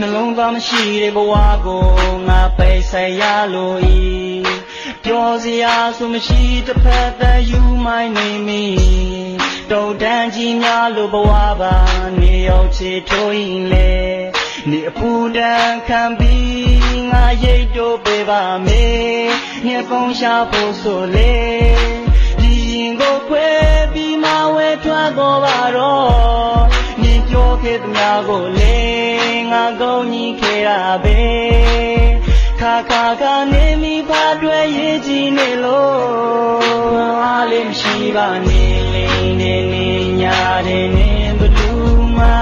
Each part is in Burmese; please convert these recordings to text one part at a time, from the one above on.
နှလုံးသားမရှိတဲ့ဘဝကိုငါပိတ်ဆက်ရလို့ဤပြောစရာဆိုမရှိတစ်ဖက်သက်ယူမိုင်းနေမိတုံတန်းကြီးများလို့ဘဝပါနေရောက်ချေထိုးရင်လေနေအပူတန်းခံပြီးငါရိတ်တို့ပေးပါမေညပုံရှာဖို့ဆိုလေဒီရင်ကိုခွဲပြီးမဝဲထွက်တော့ပါတော့နေပြောခဲ့သမျှကိုလေငါကောင်းကြီးခဲ့ရပဲခါခါကနေမိဖာတွေ့ရေးကြည့်နေလို့အားလေးမရှိပါနဲ့လိမ့်နေနေညာတဲ့နေဘလူးမှာ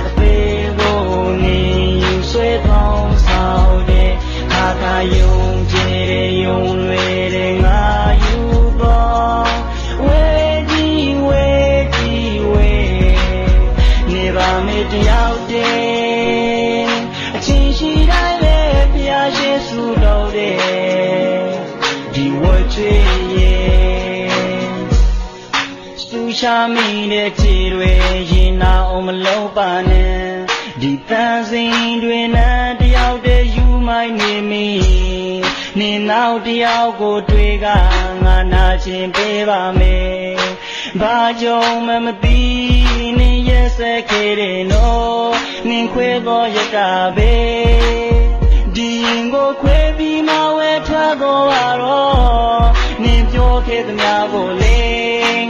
အသေးကိုနေယူဆွဲထောင်းဆောင်တဲ့ခါခါယုံကြည်တဲ့ယုံလွယ်တဲ့ငါယူတော့ဝဲကြီးဝဲကြီးဝဲနေပါမေတယောက်တည်းအချင်းရှိတိုင်းလေဘုရားရှင်ဆုတော်တဲ့ဒီဝတ်ချွေရဲ့သူရှာမိတဲ့ခြေတွေရင်နာအောင်မလုံးပါနဲ့ဒီတန်စင်တွေနဲ့တယောက်တည်းယူမိုင်းနေမိနေနောက်တယောက်ကိုတွေ့ကငါနာချင်ပေးပါမယ်ဘာကြောင့်မသိနေရဲ့စက်ခဲ့တဲ့နော်နင်ခွဲတော့ရကပဲဒီရင်ကိုခွဲပြီးမဝဲထွက်တော့ပါတော့နင်ပြောခဲ့သမျှကိုလေ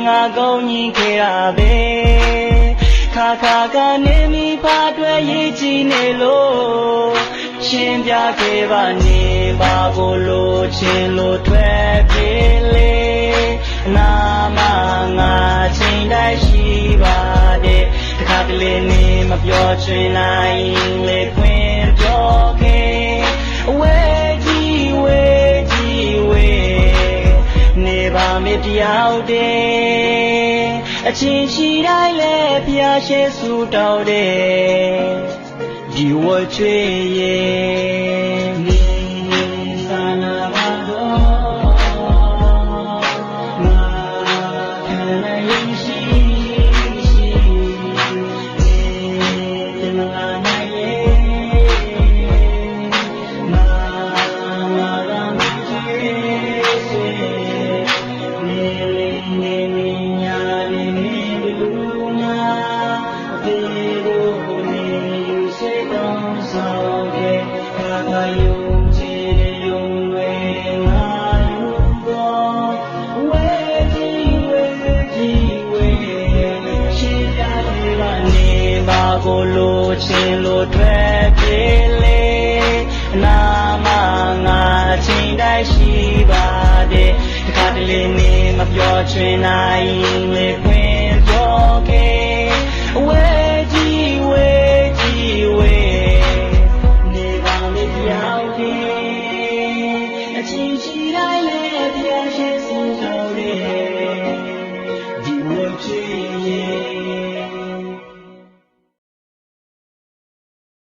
ငါကောင်းကြီးခဲ့ရပဲခါခါကနေမိဖာတွေ့ရေးကြည့်နေလို့ရှင်းပြခဲ့ပါနေပါကိုလို့ချင်းလို့ထွက်ပြေးလေနာမငါချင်းတိုင်းရှိပါတယ်တခါတလေနေမပြောချင်နိုင်လေခွင့်ပြောခဲ့ဝဲကြီးဝဲကြီးဝဲနေပါမေတယောက်တည်းအချင်းရှိတိုင်းလေဘုရားရှိဆုတော်တဲ့ဒီဝတ်ချွေရဲ့နေသာနာပါတော့ငါခံနိုင်ရှိနေမလာနိုင်ရဲ့ငါလာမချွေစေနေနေနေညာနေနေဘလူးနာအသေးကိုနေစေတော့ဆောင်ခဲ့ခါခါယုံကြည်တဲ့ယုံတွေငါယူတော့ဝဲကြီးဝဲကြီးဝဲရှင်းပြသေးပါနေပါကိုလို့ချင်းလို့ထွက်ပြေးလေနာမငါချင်းတိုင်းရှိပါတယ်တခါတလေနေမပြောချင်နိုင်လေ